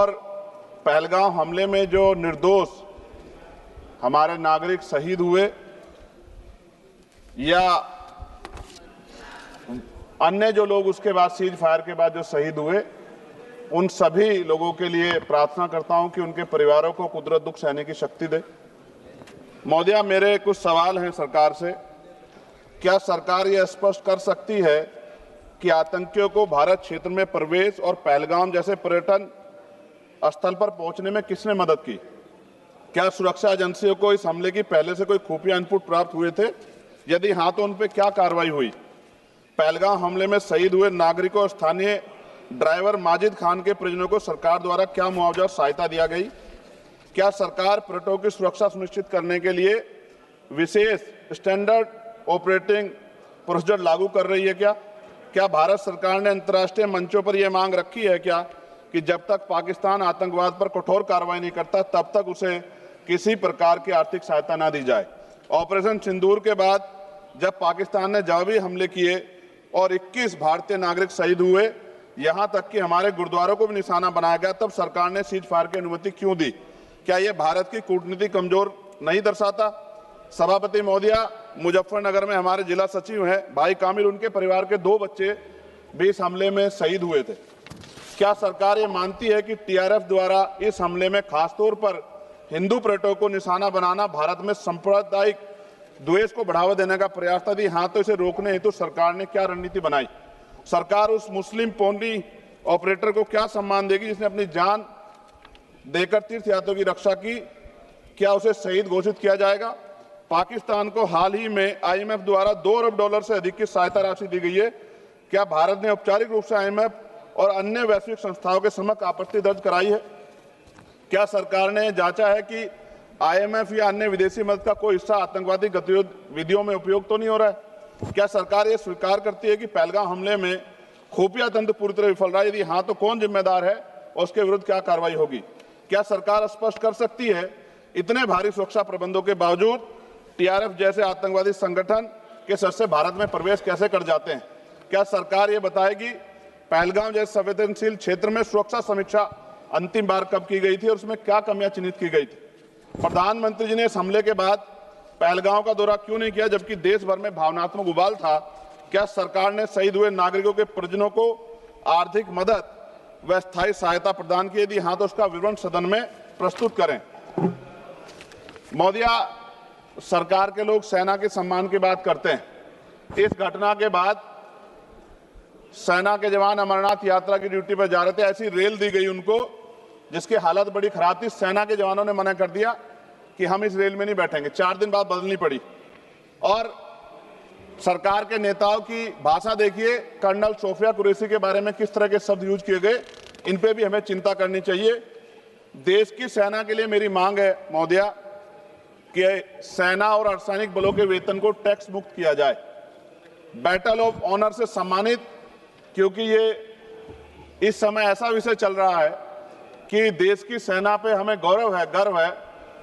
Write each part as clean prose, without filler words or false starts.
और पहलगाम हमले में जो निर्दोष हमारे नागरिक शहीद हुए या अन्य जो लोग उसके बाद सीज फायर के बाद जो शहीद हुए, उन सभी लोगों के लिए प्रार्थना करता हूं कि उनके परिवारों को कुदरत दुख सहने की शक्ति दे। महोदया, मेरे कुछ सवाल हैं सरकार से। क्या सरकार यह स्पष्ट कर सकती है कि आतंकियों को भारत क्षेत्र में प्रवेश और पहलगाम जैसे पर्यटन स्थल पर पहुंचने में किसने मदद की? क्या सुरक्षा एजेंसियों को इस हमले की पहले से कोई खुफिया इनपुट प्राप्त हुए थे? यदि हाँ, तो उन पर क्या कार्रवाई हुई? पहलगाम हमले में शहीद हुए नागरिकों और स्थानीय ड्राइवर माजिद खान के परिजनों को सरकार द्वारा क्या मुआवजा और सहायता दिया गई? क्या सरकार पर्यटकों की सुरक्षा सुनिश्चित करने के लिए विशेष स्टैंडर्ड ऑपरेटिंग प्रोसीजर लागू कर रही है? क्या भारत सरकार ने अंतर्राष्ट्रीय मंचों पर यह मांग रखी है कि जब तक पाकिस्तान आतंकवाद पर कठोर कार्रवाई नहीं करता, तब तक उसे किसी प्रकार की आर्थिक सहायता न दी जाए? ऑपरेशन सिंदूर के बाद जब पाकिस्तान ने जवाबी हमले किए और 21 भारतीय नागरिक शहीद हुए, यहां तक कि हमारे गुरुद्वारों को भी निशाना बनाया गया, तब सरकार ने सीज फायर की अनुमति क्यों दी? क्या यह भारत की कूटनीति कमजोर नहीं दर्शाता? सभापति महोदया, मुजफ्फरनगर में हमारे जिला सचिव हैं भाई कामिल, उनके परिवार के 2 बच्चे भी इस हमले में शहीद हुए थे। क्या सरकार ये मानती है कि टीआरएफ द्वारा इस हमले में खासतौर पर हिंदू पर्यटकों को निशाना बनाना भारत में सांप्रदायिक द्वेष को बढ़ावा देने का प्रयास था? यदि हाँ, तो इसे रोकने हेतु सरकार ने क्या रणनीति बनाई? सरकार उस मुस्लिम पोनी ऑपरेटर को क्या सम्मान देगी जिसने अपनी जान देकर तीर्थयात्रियों की रक्षा की? क्या उसे शहीद घोषित किया जाएगा? पाकिस्तान को हाल ही में आईएमएफ द्वारा $2 अरब से अधिक की सहायता राशि दी गई है। क्या भारत ने औपचारिक रूप से आईएमएफ और अन्य वैश्विक संस्थाओं के समक्ष आपत्ति दर्ज कराई है? क्या सरकार ने जांचा है कि आईएमएफ या अन्य विदेशी मदद का कोई हिस्सा आतंकवादी गतिविधियों में उपयोग तो नहीं हो रहा है? क्या सरकार ये स्वीकार करती है कि पहलगाम हमले में खुफिया तंत्र पूरी तरह विफल रहा है? यदि हाँ, तो कौन जिम्मेदार है और उसके विरुद्ध क्या कार्रवाई होगी? क्या सरकार स्पष्ट कर सकती है इतने भारी सुरक्षा प्रबंधों के बावजूद टीआरएफ जैसे आतंकवादी संगठन के सदस्य भारत में प्रवेश कैसे कर जाते हैं? क्या सरकार ये बताएगी पहलगाम जैसे संवेदनशील क्षेत्र में सुरक्षा समीक्षा अंतिम बार कब की गई थी और उसमें क्या कमियां चिन्हित की गई थी? प्रधानमंत्री जी ने इस हमले के बाद पहलगाम का दौरा क्यों नहीं किया, जबकि देश भर में भावनात्मक उबाल था? क्या सरकार ने शहीद हुए नागरिकों के परिजनों को आर्थिक मदद व स्थायी सहायता प्रदान की? यदि हाँ, तो उसका विवरण सदन में प्रस्तुत करें। महोदया, सरकार के लोग सेना के सम्मान की बात करते हैं। इस घटना के बाद सेना के जवान अमरनाथ यात्रा की ड्यूटी पर जा रहे थे, ऐसी रेल दी गई उनको जिसकी हालत बड़ी खराब थी। सेना के जवानों ने मना कर दिया कि हम इस रेल में नहीं बैठेंगे। 4 दिन बाद बदलनी पड़ी। और सरकार के नेताओं की भाषा देखिए, कर्नल सोफिया कुरैशी के बारे में किस तरह के शब्द यूज किए गए, इन पे भी हमें चिंता करनी चाहिए। देश की सेना के लिए मेरी मांग है महोदया कि सेना और अर्धसैनिक बलों के वेतन को टैक्स मुक्त किया जाए, बैटल ऑफ ऑनर से सम्मानित, क्योंकि ये इस समय ऐसा विषय चल रहा है कि देश की सेना पे हमें गौरव है, गर्व है,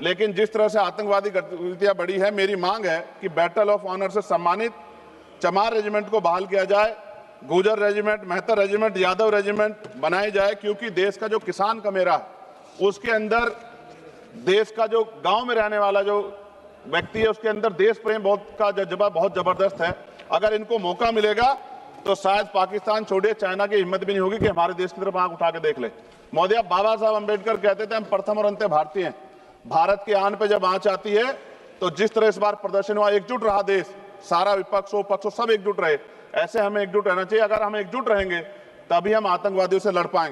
लेकिन जिस तरह से आतंकवादी गतिविधियां बढ़ी है, मेरी मांग है कि बैटल ऑफ ऑनर से सम्मानित चमार रेजिमेंट को बहाल किया जाए, Gurjar regiment, Mehtar regiment, Yadav regiment बनाई जाए, क्योंकि देश का जो किसान का मेरा उसके अंदर देश का जो गांव में रहने वाला जो व्यक्ति है उसके अंदर देश प्रेम का जज्बा बहुत जबरदस्त है। अगर इनको मौका मिलेगा तो शायद पाकिस्तान छोड़िए, चाइना की हिम्मत भी नहीं होगी कि हमारे देश की तरफ आंख उठा के देख ले। महोदया, बाबा साहब अंबेडकर कहते थे हम प्रथम और अंत्य भारतीय हैं। भारत की आन पे जब आंच आती है तो जिस तरह इस बार प्रदर्शन हुआ, एकजुट रहा देश, सारा विपक्ष हो पक्ष हो सब एकजुट रहे, ऐसे हमें एकजुट रहना चाहिए। अगर हम एकजुट रहेंगे तभी हम आतंकवादियों से लड़ पाएंगे।